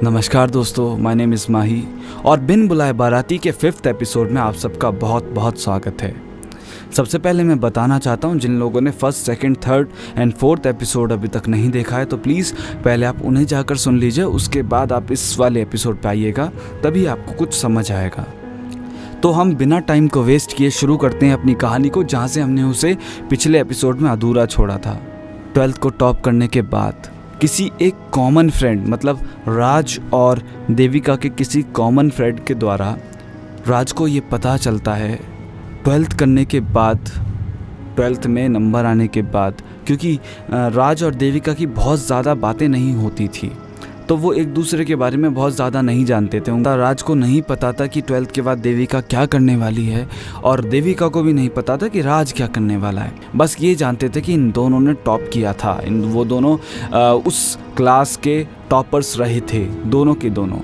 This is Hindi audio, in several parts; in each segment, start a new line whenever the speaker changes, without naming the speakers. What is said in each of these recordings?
नमस्कार दोस्तों, माय नेम इज़ माही और बिन बुलाए बाराती के 5th एपिसोड में आप सबका बहुत बहुत स्वागत है। सबसे पहले मैं बताना चाहता हूँ, जिन लोगों ने 1st, 2nd, 3rd and 4th episode अभी तक नहीं देखा है तो प्लीज़ पहले आप उन्हें जाकर सुन लीजिए, उसके बाद आप इस वाले एपिसोड पे आइएगा, तभी आपको कुछ समझ आएगा। तो हम बिना टाइम को वेस्ट किए शुरू करते हैं अपनी कहानी को, जहाँ से हमने उसे पिछले एपिसोड में अधूरा छोड़ा था। 12th को टॉप करने के बाद किसी एक कॉमन फ्रेंड, मतलब राज और देविका के किसी कॉमन फ्रेंड के द्वारा राज को ये पता चलता है 12th करने के बाद, 12th में नंबर आने के बाद, क्योंकि राज और देविका की बहुत ज़्यादा बातें नहीं होती थी, तो वो एक दूसरे के बारे में बहुत ज़्यादा नहीं जानते थे। उनका राज को नहीं पता था कि 12th के बाद देविका क्या करने वाली है, और देविका को भी नहीं पता था कि राज क्या करने वाला है। बस ये जानते थे कि इन दोनों ने टॉप किया था, वो दोनों उस क्लास के टॉपर्स रहे थे, दोनों के दोनों।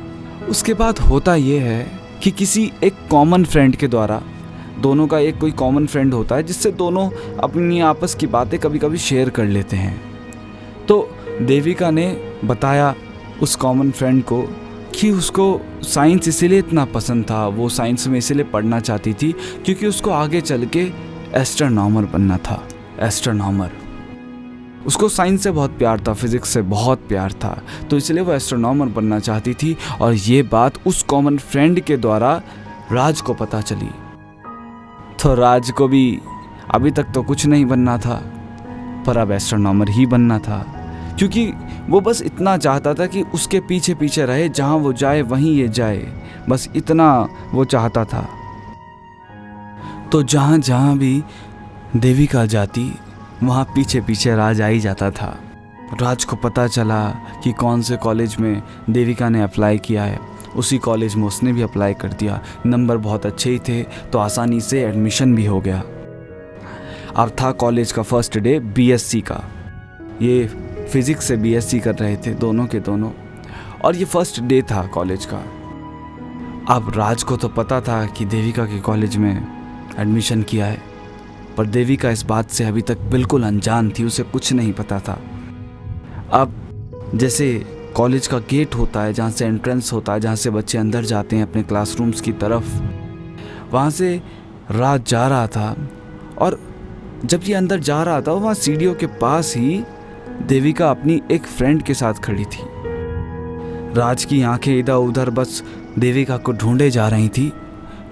उसके बाद होता ये है कि किसी एक कॉमन फ्रेंड के द्वारा, दोनों का एक कोई कॉमन फ्रेंड होता है जिससे दोनों अपनी आपस की बातें कभी कभी शेयर कर लेते हैं। तो देविका ने बताया उस कॉमन फ्रेंड को कि उसको साइंस इसीलिए इतना पसंद था, वो साइंस में इसीलिए पढ़ना चाहती थी क्योंकि उसको आगे चल के एस्ट्रोनॉमर बनना था। एस्ट्रोनॉमर, उसको साइंस से बहुत प्यार था, फिज़िक्स से बहुत प्यार था, तो इसलिए वो एस्ट्रोनॉमर बनना चाहती थी। और ये बात उस कॉमन फ्रेंड के द्वारा राज को पता चली। तो राज को भी अभी तक तो कुछ नहीं बनना था, पर अब एस्ट्रोनॉमर ही बनना था, क्योंकि वो बस इतना चाहता था कि उसके पीछे पीछे रहे, जहाँ वो जाए वहीं ये जाए, बस इतना वो चाहता था। तो जहाँ जहाँ भी देविका जाती वहाँ पीछे पीछे राज आ ही जाता था। राज को पता चला कि कौन से कॉलेज में देविका ने अप्लाई किया है, उसी कॉलेज में उसने भी अप्लाई कर दिया। नंबर बहुत अच्छे ही थे तो आसानी से एडमिशन भी हो गया। अब था कॉलेज का फर्स्ट डे, बीएससी का। ये फिज़िक्स से बीएससी कर रहे थे दोनों के दोनों, और ये फर्स्ट डे था कॉलेज का। अब राज को तो पता था कि देविका के कॉलेज में एडमिशन किया है, पर देविका इस बात से अभी तक बिल्कुल अनजान थी, उसे कुछ नहीं पता था। अब जैसे कॉलेज का गेट होता है, जहाँ से एंट्रेंस होता है, जहाँ से बच्चे अंदर जाते हैं अपने क्लासरूम्स की तरफ, वहाँ से राज जा रहा था, और जब ये अंदर जा रहा था वहाँ सीढ़ियों के पास ही देविका अपनी एक फ्रेंड के साथ खड़ी थी। राज की आंखें इधर उधर बस देविका को ढूंढे जा रही थी,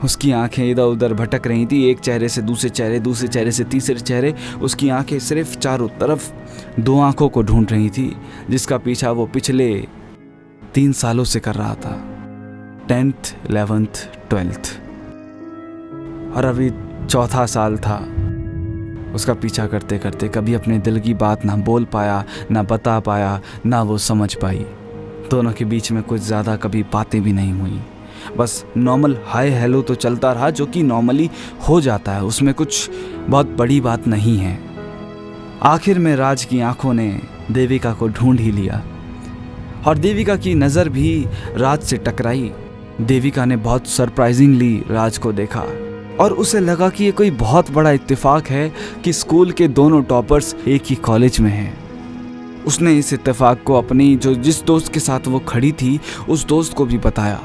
उसकी आंखें इधर उधर भटक रही थी, एक चेहरे से दूसरे चेहरे, दूसरे चेहरे से तीसरे चेहरे। उसकी आंखें सिर्फ चारों तरफ 2 आंखों को ढूंढ रही थी, जिसका पीछा वो पिछले 3 सालों से कर रहा था, 10th, 11th, 12th, और अभी 4था साल था उसका पीछा करते करते। कभी अपने दिल की बात ना बोल पाया, ना बता पाया, ना वो समझ पाई। दोनों के बीच में कुछ ज़्यादा कभी बातें भी नहीं हुई, बस नॉर्मल हाय हेलो तो चलता रहा, जो कि नॉर्मली हो जाता है, उसमें कुछ बहुत बड़ी बात नहीं है। आखिर में राज की आंखों ने देविका को ढूंढ ही लिया, और देविका की नज़र भी राज से टकराई। देविका ने बहुत सरप्राइजिंगली राज को देखा, और उसे लगा कि ये कोई बहुत बड़ा इत्तेफाक है कि स्कूल के दोनों टॉपर्स एक ही कॉलेज में हैं। उसने इस इत्तेफाक को अपनी जिस दोस्त के साथ वो खड़ी थी उस दोस्त को भी बताया।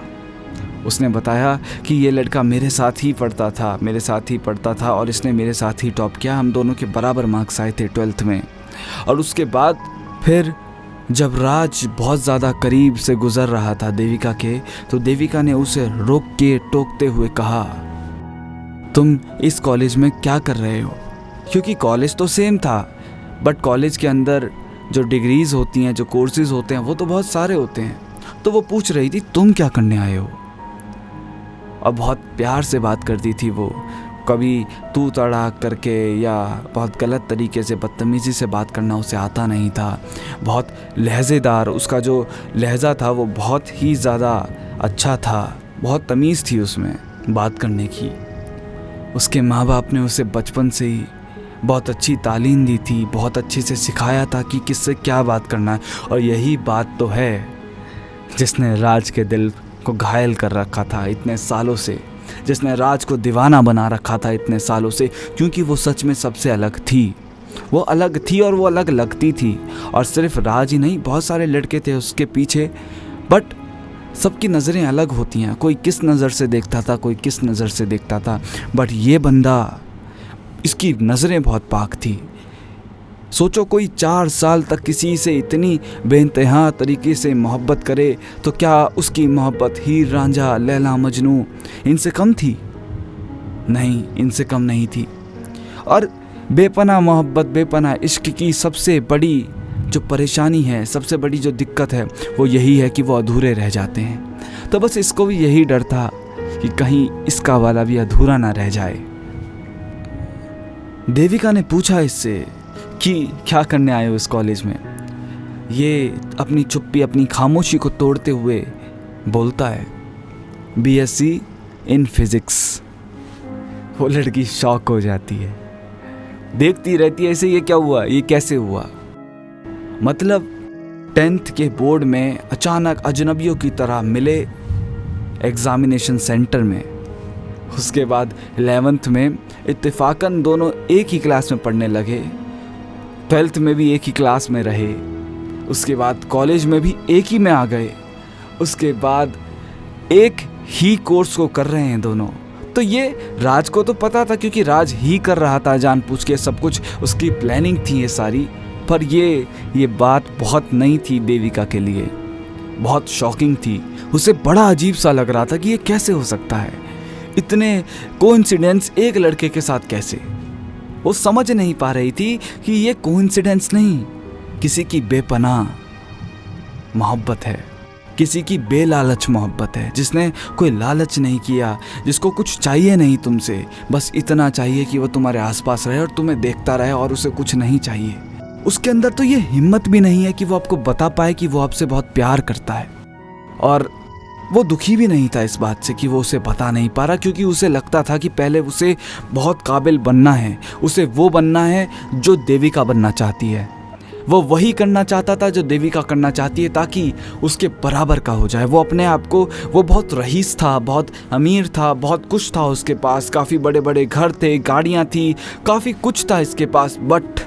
उसने बताया कि ये लड़का मेरे साथ ही पढ़ता था और इसने मेरे साथ ही टॉप किया, हम दोनों के बराबर मार्क्स आए थे 12th में। और उसके बाद फिर जब राज बहुत ज़्यादा करीब से गुजर रहा था देविका के, तो देविका ने उसे रोक के टोकते हुए कहा, तुम इस कॉलेज में क्या कर रहे हो? क्योंकि कॉलेज तो सेम था, बट कॉलेज के अंदर जो डिग्रीज होती हैं, जो कोर्सेज होते हैं, वो तो बहुत सारे होते हैं। तो वो पूछ रही थी तुम क्या करने आए हो? और बहुत प्यार से बात करती थी वो, कभी तू तड़ाक करके या बहुत गलत तरीके से, बदतमीज़ी से बात करना उसे आता नहीं था। बहुत लहजेदार, उसका जो लहजा था वो बहुत ही ज़्यादा अच्छा था, बहुत तमीज़ थी उसमें बात करने की। उसके माँ बाप ने उसे बचपन से ही बहुत अच्छी तालीम दी थी, बहुत अच्छे से सिखाया था कि किससे क्या बात करना है। और यही बात तो है जिसने राज के दिल को घायल कर रखा था इतने सालों से, जिसने राज को दीवाना बना रखा था इतने सालों से, क्योंकि वो सच में सबसे अलग थी। वो अलग थी और वो अलग लगती थी। और सिर्फ राज ही नहीं, बहुत सारे लड़के थे उसके पीछे बट सबकी नज़रें अलग होती हैं, कोई किस नज़र से देखता था, कोई किस नज़र से देखता था, बट ये बंदा, इसकी नज़रें बहुत पाक थी। सोचो कोई 4 साल तक किसी से इतनी बेइंतहा तरीके से मोहब्बत करे तो क्या उसकी मोहब्बत हीर रांझा, लैला मजनू इनसे कम थी? नहीं, इनसे कम नहीं थी। और बेपनाह मोहब्बत, बेपनाह इश्क की सबसे बड़ी जो परेशानी है, सबसे बड़ी जो दिक्कत है, वो यही है कि वो अधूरे रह जाते हैं। तो बस इसको भी यही डर था कि कहीं इसका वाला भी अधूरा ना रह जाए। देविका ने पूछा इससे कि क्या करने आए हो इस कॉलेज में। ये अपनी चुप्पी, अपनी खामोशी को तोड़ते हुए बोलता है, बीएससी इन फिजिक्स। वो लड़की शॉक हो जाती है, देखती रहती है ऐसे, ये क्या हुआ, ये कैसे हुआ। मतलब 10th के बोर्ड में अचानक अजनबियों की तरह मिले एग्जामिनेशन सेंटर में। उसके बाद 11th में इत्तेफाकन दोनों एक ही क्लास में पढ़ने लगे, 12th में भी एक ही क्लास में रहे, उसके बाद कॉलेज में भी एक ही में आ गए, उसके बाद एक ही कोर्स को कर रहे हैं दोनों। तो ये राज को तो पता था, क्योंकि राज ही कर रहा था जानबूझ के, सब कुछ उसकी प्लानिंग थी ये सारी। पर ये बात बहुत नई थी देविका के लिए, बहुत शॉकिंग थी। उसे बड़ा अजीब सा लग रहा था कि ये कैसे हो सकता है, इतने कोइंसिडेंस एक लड़के के साथ कैसे। वो समझ नहीं पा रही थी कि ये कोइंसिडेंस नहीं, किसी की बेपनाह मोहब्बत है, किसी की बेलालच मोहब्बत है, जिसने कोई लालच नहीं किया, जिसको कुछ चाहिए नहीं तुमसे, बस इतना चाहिए कि वो तुम्हारे आसपास रहे और तुम्हें देखता रहे और उसे कुछ नहीं चाहिए। उसके अंदर तो ये हिम्मत भी नहीं है कि वो आपको बता पाए कि वो आपसे बहुत प्यार करता है। और वो दुखी भी नहीं था इस बात से कि वो उसे बता नहीं पा रहा, क्योंकि उसे लगता था कि पहले उसे बहुत काबिल बनना है, उसे वो बनना है जो देविका बनना चाहती है, वो वही करना चाहता था जो देविका करना चाहती है, ताकि उसके बराबर का हो जाए। वो अपने आप को, वो बहुत रईस था, बहुत अमीर था, बहुत कुछ था उसके पास, काफ़ी बड़े बड़े घर थे, गाड़ियाँ थी, काफ़ी कुछ था इसके पास, बट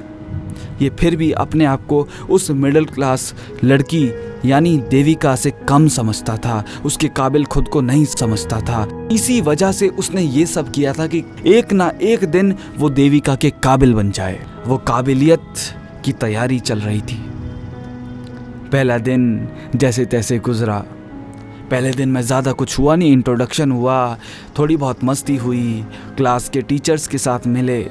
ये फिर भी अपने आप को उस मिडिल क्लास लड़की यानी देविका से कम समझता था, उसके काबिल खुद को नहीं समझता था। इसी वजह से उसने ये सब किया था कि एक ना एक दिन वो देविका के काबिल बन जाए। वो काबिलियत की तैयारी चल रही थी। पहला दिन जैसे तैसे गुजरा। पहले दिन में ज़्यादा कुछ हुआ नहीं, इंट्रोडक्शन हुआ, थोड़ी बहुत मस्ती हुई, क्लास के टीचर्स के साथ मिले,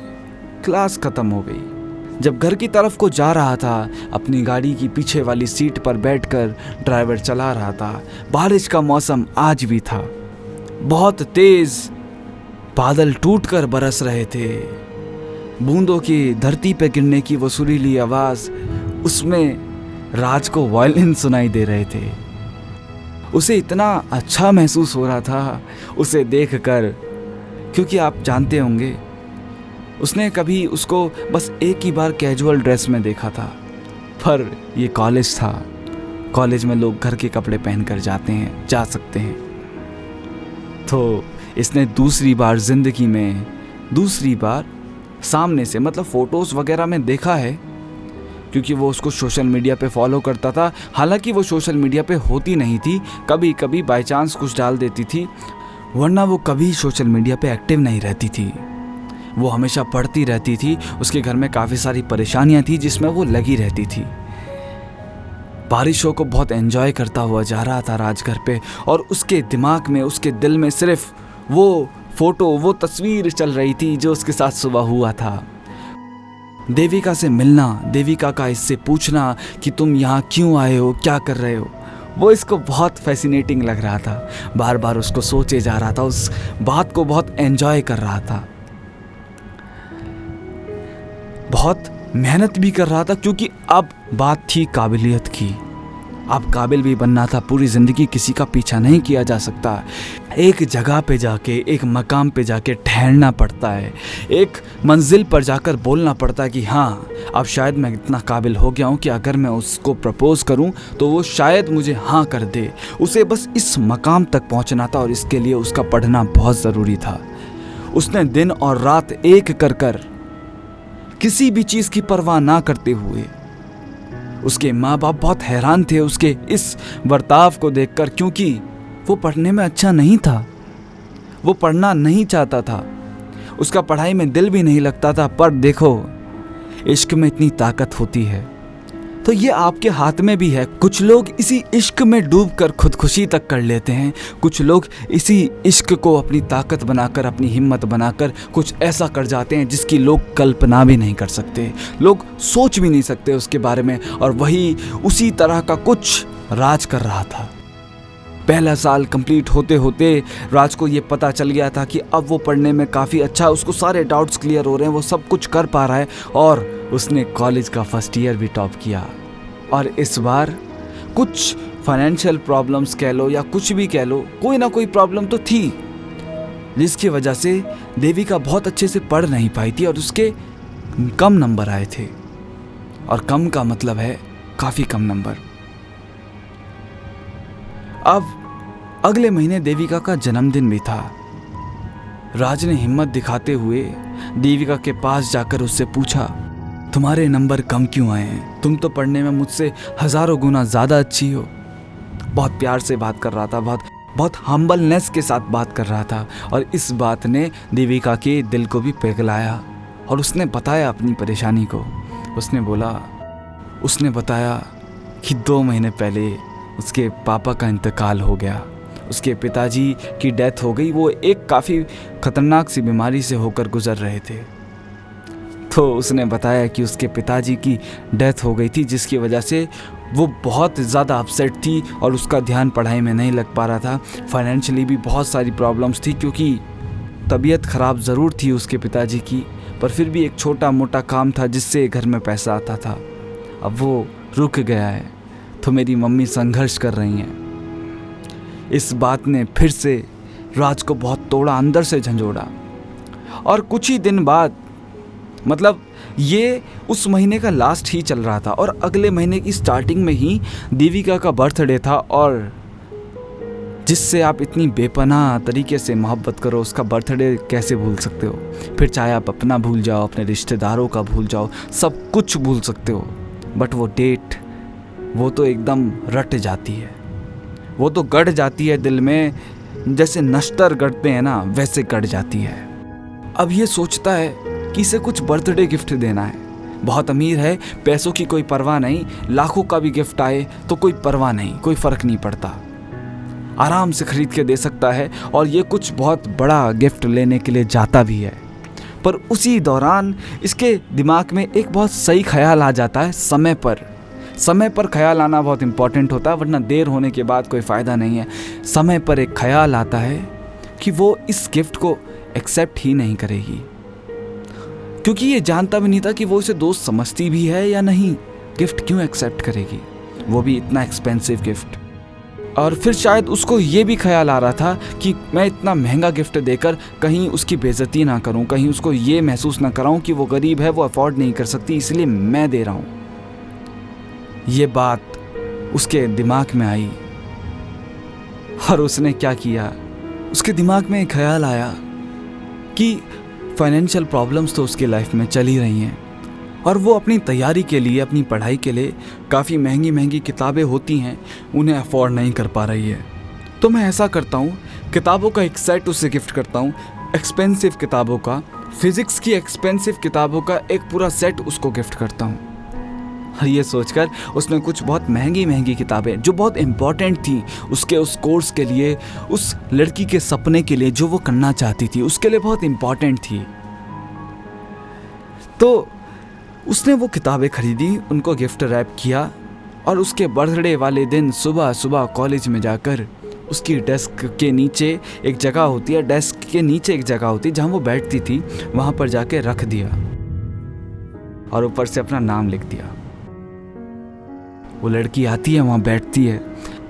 क्लास ख़त्म हो गई। जब घर की तरफ को जा रहा था, अपनी गाड़ी की पीछे वाली सीट पर बैठकर ड्राइवर चला रहा था। बारिश का मौसम आज भी था, बहुत तेज़ बादल टूटकर बरस रहे थे, बूंदों की धरती पे गिरने की वो सुरीली आवाज़, उसमें राज को वायलिन सुनाई दे रहे थे। उसे इतना अच्छा महसूस हो रहा था उसे देखकर, क्योंकि आप जानते होंगे उसने कभी उसको बस एक ही बार कैजुअल ड्रेस में देखा था, पर ये कॉलेज था, कॉलेज में लोग घर के कपड़े पहनकर जाते हैं, जा सकते हैं। तो इसने दूसरी बार ज़िंदगी में, दूसरी बार सामने से, मतलब फ़ोटोज़ वगैरह में देखा है, क्योंकि वो उसको सोशल मीडिया पे फॉलो करता था। हालांकि वो सोशल मीडिया पे होती नहीं थी, कभी कभी बाय चांस कुछ डाल देती थी, वरना वो कभी सोशल मीडिया पे एक्टिव नहीं रहती थी। वो हमेशा पढ़ती रहती थी, उसके घर में काफ़ी सारी परेशानियां थी जिसमें वो लगी रहती थी। बारिशों को बहुत एंजॉय करता हुआ जा रहा था राज घर पे, और उसके दिमाग में, उसके दिल में सिर्फ वो फ़ोटो, वो तस्वीर चल रही थी जो उसके साथ सुबह हुआ था। देविका से मिलना, देविका का इससे पूछना कि तुम यहाँ क्यों आए हो, क्या कर रहे हो, वो इसको बहुत फैसिनेटिंग लग रहा था। बार बार उसको सोचे जा रहा था, उस बात को बहुत एंजॉय कर रहा था, बहुत मेहनत भी कर रहा था, क्योंकि अब बात थी काबिलियत की। अब काबिल भी बनना था। पूरी ज़िंदगी किसी का पीछा नहीं किया जा सकता। एक जगह पे जाके, एक मकाम पे जाके ठहरना पड़ता है, एक मंजिल पर जाकर बोलना पड़ता है कि हाँ, अब शायद मैं इतना काबिल हो गया हूँ कि अगर मैं उसको प्रपोज़ करूँ तो वो शायद मुझे हाँ कर दे। उसे बस इस मकाम तक पहुँचना था, और इसके लिए उसका पढ़ना बहुत ज़रूरी था। उसने दिन और रात एक कर किसी भी चीज़ की परवाह ना करते हुए उसके माँ बाप बहुत हैरान थे उसके इस बर्ताव को देखकर, क्योंकि वो पढ़ने में अच्छा नहीं था, वो पढ़ना नहीं चाहता था, उसका पढ़ाई में दिल भी नहीं लगता था। पर देखो, इश्क में इतनी ताकत होती है, तो ये आपके हाथ में भी है। कुछ लोग इसी इश्क में डूबकर खुदकुशी तक कर लेते हैं, कुछ लोग इसी इश्क को अपनी ताकत बनाकर, अपनी हिम्मत बनाकर कुछ ऐसा कर जाते हैं जिसकी लोग कल्पना भी नहीं कर सकते, लोग सोच भी नहीं सकते उसके बारे में। और वही उसी तरह का कुछ राज कर रहा था। पहला साल कंप्लीट होते होते राज को ये पता चल गया था कि अब वो पढ़ने में काफ़ी अच्छा, उसको सारे डाउट्स क्लियर हो रहे हैं, वो सब कुछ कर पा रहा है, और उसने कॉलेज का फर्स्ट ईयर भी टॉप किया। और इस बार कुछ फाइनेंशियल प्रॉब्लम्स कह लो या कुछ भी कह लो, कोई ना कोई प्रॉब्लम तो थी, जिसकी वजह से देविका बहुत अच्छे से पढ़ नहीं पाई थी और उसके कम नंबर आए थे। और कम का मतलब है काफ़ी कम नंबर। अब अगले महीने देविका का जन्मदिन भी था। राज ने हिम्मत दिखाते हुए देविका के पास जाकर उससे पूछा, तुम्हारे नंबर कम क्यों आए हैं? तुम तो पढ़ने में मुझसे हजारों गुना ज़्यादा अच्छी हो। बहुत प्यार से बात कर रहा था, बहुत हम्बलनेस के साथ बात कर रहा था। और इस बात ने देविका के दिल को भी पिघलाया और उसने बताया अपनी परेशानी को। उसने बताया कि 2 महीने पहले उसके पापा का इंतकाल हो गया, उसके पिताजी की डेथ हो गई। वो एक काफ़ी खतरनाक सी बीमारी से होकर गुजर रहे थे। तो उसने बताया कि उसके पिताजी की डेथ हो गई थी, जिसकी वजह से वो बहुत ज़्यादा अपसेट थी और उसका ध्यान पढ़ाई में नहीं लग पा रहा था। फाइनेंशियली भी बहुत सारी प्रॉब्लम्स थी, क्योंकि तबीयत ख़राब ज़रूर थी उसके पिताजी की, पर फिर भी एक छोटा मोटा काम था जिससे घर में पैसा आता था। अब वो रुक गया है, तो मेरी मम्मी संघर्ष कर रही हैं। इस बात ने फिर से राज को बहुत तोड़ा, अंदर से झंझोड़ा। और कुछ ही दिन बाद, मतलब ये उस महीने का लास्ट ही चल रहा था और अगले महीने की स्टार्टिंग में ही देविका का बर्थडे था। और जिससे आप इतनी बेपनाह तरीके से मोहब्बत करो, उसका बर्थडे कैसे भूल सकते हो? फिर चाहे आप अपना भूल जाओ, अपने रिश्तेदारों का भूल जाओ, सब कुछ भूल सकते हो, बट वो डेट, वो तो एकदम रट जाती है, वो तो गड़ जाती है दिल में, जैसे नश्तर गड़ते हैं ना, वैसे गड़ जाती है। अब ये सोचता है कि इसे कुछ बर्थडे गिफ्ट देना है। बहुत अमीर है, पैसों की कोई परवाह नहीं, लाखों का भी गिफ्ट आए तो कोई परवाह नहीं, कोई फ़र्क नहीं पड़ता, आराम से खरीद के दे सकता है। और ये कुछ बहुत बड़ा गिफ्ट लेने के लिए जाता भी है। पर उसी दौरान इसके दिमाग में एक बहुत सही ख्याल आ जाता है। समय पर ख्याल आना बहुत इंपॉर्टेंट होता है, वरना देर होने के बाद कोई फ़ायदा नहीं है। समय पर एक ख्याल आता है कि वो इस गिफ्ट को एक्सेप्ट ही नहीं करेगी, क्योंकि ये जानता भी नहीं था कि वो इसे दोस्त समझती भी है या नहीं। गिफ्ट क्यों एक्सेप्ट करेगी, वो भी इतना एक्सपेंसिव गिफ्ट। और फिर शायद उसको ये भी ख्याल आ रहा था कि मैं इतना महंगा गिफ्ट देकर कहीं उसकी बेइज्जती ना करूं, कहीं उसको ये महसूस ना कराऊं कि वो गरीब है, वो अफोर्ड नहीं कर सकती, इसलिए मैं दे रहा हूं। ये बात उसके दिमाग में आई और उसने क्या किया, उसके दिमाग में एक ख्याल आया कि फाइनेंशियल प्रॉब्लम्स तो उसकी लाइफ में चल ही रही हैं और वो अपनी तैयारी के लिए, अपनी पढ़ाई के लिए काफ़ी महंगी महंगी किताबें होती हैं, उन्हें अफोर्ड नहीं कर पा रही है। तो मैं ऐसा करता हूँ, किताबों का एक सेट उसे गिफ्ट करता हूँ, एक्सपेंसिव किताबों का, फिज़िक्स की एक्सपेंसिव किताबों का एक पूरा सेट उसको गिफ्ट करता हूँ। ये सोचकर उसने कुछ बहुत महंगी महंगी किताबें जो बहुत इम्पॉर्टेंट थी उसके उस कोर्स के लिए, उस लड़की के सपने के लिए जो वो करना चाहती थी, उसके लिए बहुत इम्पॉर्टेंट थी, तो उसने वो किताबें खरीदी, उनको गिफ्ट रैप किया। और उसके बर्थडे वाले दिन सुबह सुबह कॉलेज में जाकर उसकी डेस्क के नीचे एक जगह होती है, डेस्क के नीचे एक जगह होती है जहाँ वो बैठती थी, वहाँ पर जाके रख दिया और ऊपर से अपना नाम लिख दिया। वो लड़की आती है, वहाँ बैठती है,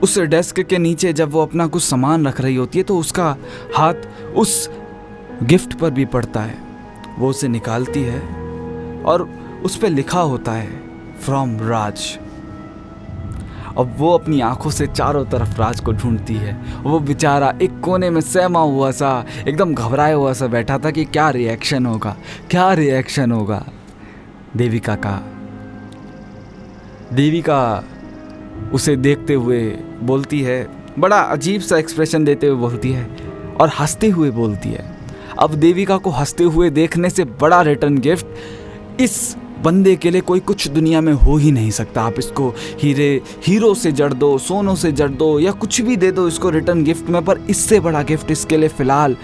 उस डेस्क के नीचे जब वो अपना कुछ सामान रख रही होती है तो उसका हाथ उस गिफ्ट पर भी पड़ता है। वो उसे निकालती है और उस पर लिखा होता है फ्रॉम राज। अब वो अपनी आंखों से चारों तरफ राज को ढूंढती है। वो बेचारा एक कोने में सहमा हुआ सा, एकदम घबराया हुआ सा बैठा था कि क्या रिएक्शन होगा देविका का। देविका उसे देखते हुए बोलती है, बड़ा अजीब सा एक्सप्रेशन देते हुए बोलती है और हंसते हुए बोलती है। अब देविका को हंसते हुए देखने से बड़ा रिटर्न गिफ्ट इस बंदे के लिए कोई कुछ दुनिया में हो ही नहीं सकता। आप इसको हीरो से जड़ दो, सोनों से जड़ दो या कुछ भी दे दो इसको रिटर्न गिफ्ट में, पर इससे बड़ा गिफ्ट इसके लिए फ़िलहाल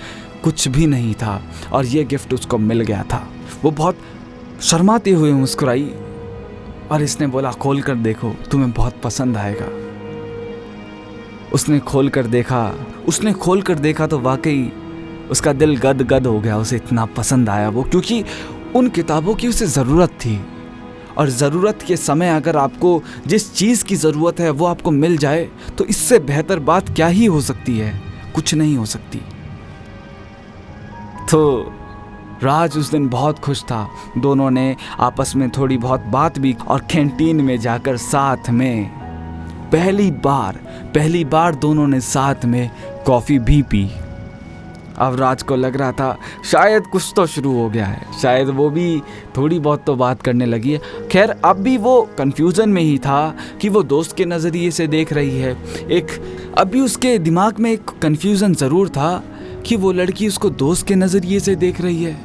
कुछ भी नहीं था। और ये गिफ्ट उसको मिल गया था। वो बहुत शर्माते हुए मुस्कुराई और इसने बोला, खोल कर देखो, तुम्हें बहुत पसंद आएगा। उसने खोल कर देखा तो वाकई उसका दिल गद गद हो गया। उसे इतना पसंद आया वो, क्योंकि उन किताबों की उसे ज़रूरत थी। और ज़रूरत के समय अगर आपको जिस चीज़ की ज़रूरत है वो आपको मिल जाए तो इससे बेहतर बात क्या ही हो सकती है? कुछ नहीं हो सकती। तो राज उस दिन बहुत खुश था। दोनों ने आपस में थोड़ी बहुत बात भी और कैंटीन में जाकर साथ में पहली बार दोनों ने साथ में कॉफ़ी भी पी। अब राज को लग रहा था शायद कुछ तो शुरू हो गया है, शायद वो भी थोड़ी बहुत तो बात करने लगी है। खैर अब भी वो कंफ्यूजन में ही था कि वो दोस्त के नज़रिए से देख रही है। अभी उसके दिमाग में एक कंफ्यूजन ज़रूर था कि वो लड़की उसको दोस्त के नज़रिए से देख रही है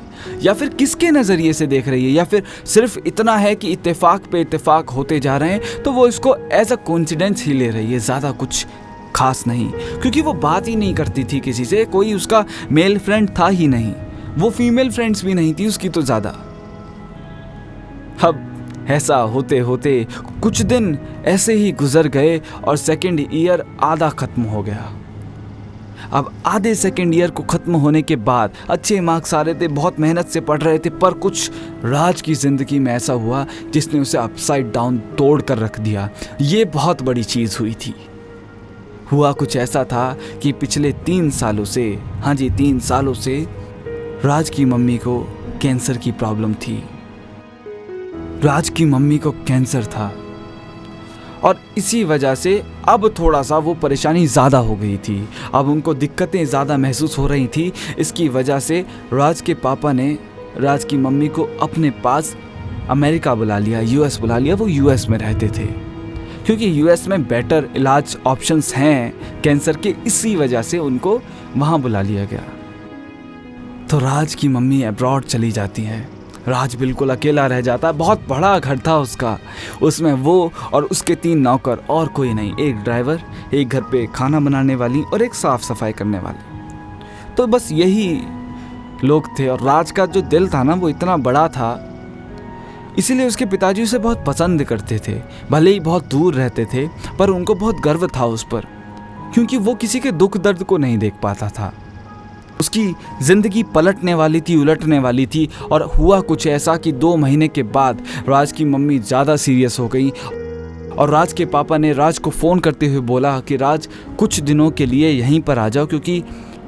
या फिर किसके नज़रिए से देख रही है, या फिर सिर्फ इतना है कि इत्तेफाक पे इत्तेफाक होते जा रहे हैं तो वो इसको एज अ कोइंसिडेंस ही ले रही है, ज़्यादा कुछ खास नहीं। क्योंकि वो बात ही नहीं करती थी किसी से, कोई उसका मेल फ्रेंड था ही नहीं, वो फीमेल फ्रेंड्स भी नहीं थी उसकी तो ज़्यादा। अब ऐसा होते होते कुछ दिन ऐसे ही गुजर गए और सेकेंड ईयर आधा खत्म हो गया। अब आधे सेकेंड ईयर को ख़त्म होने के बाद अच्छे मार्क्स आ रहे थे, बहुत मेहनत से पढ़ रहे थे, पर कुछ राज की ज़िंदगी में ऐसा हुआ जिसने उसे अपसाइड डाउन तोड़ कर रख दिया। ये बहुत बड़ी चीज़ हुई थी। हुआ कुछ ऐसा था कि पिछले 3 सालों से, हाँ जी 3 सालों से राज की मम्मी को कैंसर की प्रॉब्लम थी। राज की मम्मी को कैंसर था और इसी वजह से अब थोड़ा सा वो परेशानी ज़्यादा हो गई थी। अब उनको दिक्कतें ज़्यादा महसूस हो रही थी। इसकी वजह से राज के पापा ने राज की मम्मी को अपने पास अमेरिका बुला लिया, यूएस बुला लिया। वो यूएस में रहते थे क्योंकि यूएस में बेटर इलाज ऑप्शंस हैं कैंसर के, इसी वजह से उनको वहाँ बुला लिया गया। तो राज की मम्मी अब्रॉड चली जाती हैं। राज बिल्कुल अकेला रह जाता है। बहुत बड़ा घर था उसका, उसमें वो और उसके 3 नौकर और कोई नहीं, एक ड्राइवर, एक घर पे खाना बनाने वाली और एक साफ सफाई करने वाली। तो बस यही लोग थे। और राज का जो दिल था ना वो इतना बड़ा था, इसीलिए उसके पिताजी उसे बहुत पसंद करते थे। भले ही बहुत दूर रहते थे पर उनको बहुत गर्व था उस पर, क्योंकि वो किसी के दुख दर्द को नहीं देख पाता था। उसकी ज़िंदगी पलटने वाली थी, उलटने वाली थी। और हुआ कुछ ऐसा कि 2 महीने के बाद राज की मम्मी ज़्यादा सीरियस हो गई और राज के पापा ने राज को फ़ोन करते हुए बोला कि राज कुछ दिनों के लिए यहीं पर आ जाओ, क्योंकि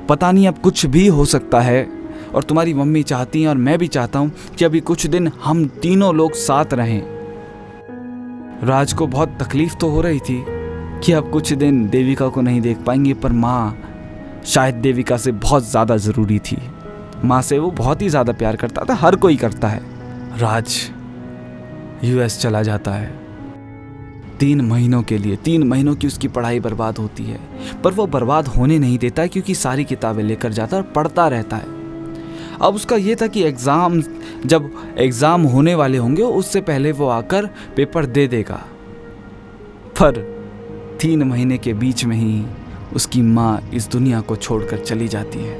पता नहीं अब कुछ भी हो सकता है और तुम्हारी मम्मी चाहती हैं और मैं भी चाहता हूँ कि अभी कुछ दिन हम तीनों लोग साथ रहें। राज को बहुत तकलीफ़ तो हो रही थी कि अब कुछ दिन देविका को नहीं देख पाएंगे, पर माँ शायद देविका से बहुत ज़्यादा ज़रूरी थी। माँ से वो बहुत ही ज़्यादा प्यार करता था, हर कोई करता है। राज यूएस चला जाता है 3 महीनों के लिए। 3 महीनों की उसकी पढ़ाई बर्बाद होती है, पर वो बर्बाद होने नहीं देता क्योंकि सारी किताबें लेकर जाता है और पढ़ता रहता है। अब उसका ये था कि जब एग्ज़ाम होने वाले होंगे उससे पहले वो आकर पेपर दे देगा। पर 3 महीने के बीच में ही उसकी माँ इस दुनिया को छोड़कर चली जाती है।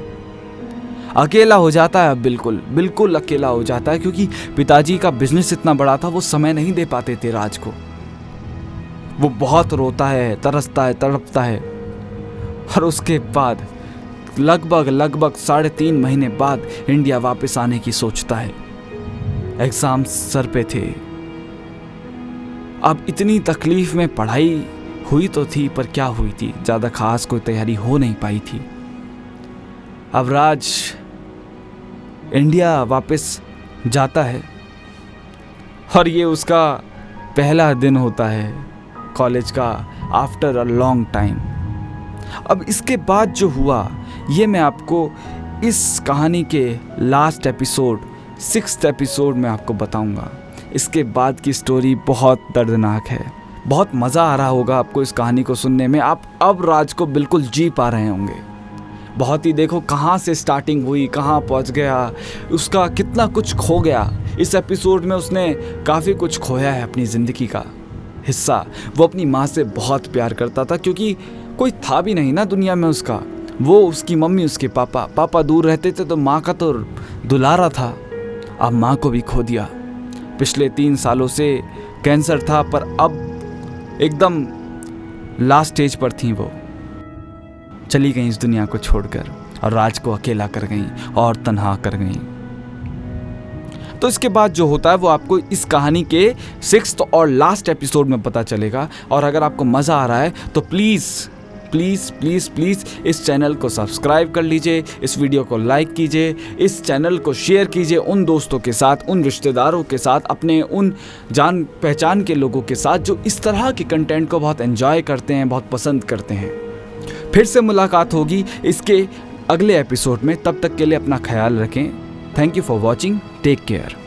अकेला हो जाता है, बिल्कुल अकेला हो जाता है, क्योंकि पिताजी का बिजनेस इतना बड़ा था, वो समय नहीं दे पाते थे राज को। वो बहुत रोता है, तरसता है, तड़पता है। और उसके बाद लगभग 3.5 महीने बाद इंडिया वापस आने की सोचता है। एग्जाम सर पे थे। अब इतनी तकलीफ में पढ़ाई हुई तो थी, पर क्या हुई थी, ज़्यादा खास कोई तैयारी हो नहीं पाई थी। अब राज इंडिया वापस जाता है और ये उसका पहला दिन होता है कॉलेज का आफ्टर अ लॉन्ग टाइम। अब इसके बाद जो हुआ ये मैं आपको इस कहानी के लास्ट एपिसोड 6th एपिसोड में आपको बताऊंगा। इसके बाद की स्टोरी बहुत दर्दनाक है। बहुत मज़ा आ रहा होगा आपको इस कहानी को सुनने में। आप अब राज को बिल्कुल जी पा रहे होंगे। बहुत ही देखो कहाँ से स्टार्टिंग हुई, कहाँ पहुँच गया, उसका कितना कुछ खो गया। इस एपिसोड में उसने काफ़ी कुछ खोया है अपनी ज़िंदगी का हिस्सा। वो अपनी माँ से बहुत प्यार करता था क्योंकि कोई था भी नहीं ना दुनिया में उसका। वो, उसकी मम्मी, उसके पापा दूर रहते थे तो माँ का तो दुलारा था। अब माँ को भी खो दिया। पिछले 3 सालों से कैंसर था पर अब एकदम लास्ट स्टेज पर थी वो। चली गई इस दुनिया को छोड़कर और राज को अकेला कर गई और तन्हा कर गई। तो इसके बाद जो होता है वो आपको इस कहानी के 6th और लास्ट एपिसोड में पता चलेगा। और अगर आपको मज़ा आ रहा है तो प्लीज़ प्लीज़ प्लीज़ प्लीज़ इस चैनल को सब्सक्राइब कर लीजिए, इस वीडियो को लाइक कीजिए, इस चैनल को शेयर कीजिए उन दोस्तों के साथ, उन रिश्तेदारों के साथ, अपने उन जान पहचान के लोगों के साथ जो इस तरह के कंटेंट को बहुत एंजॉय करते हैं, बहुत पसंद करते हैं। फिर से मुलाकात होगी इसके अगले एपिसोड में। तब तक के लिए अपना ख्याल रखें। Thank you for watching. Take care.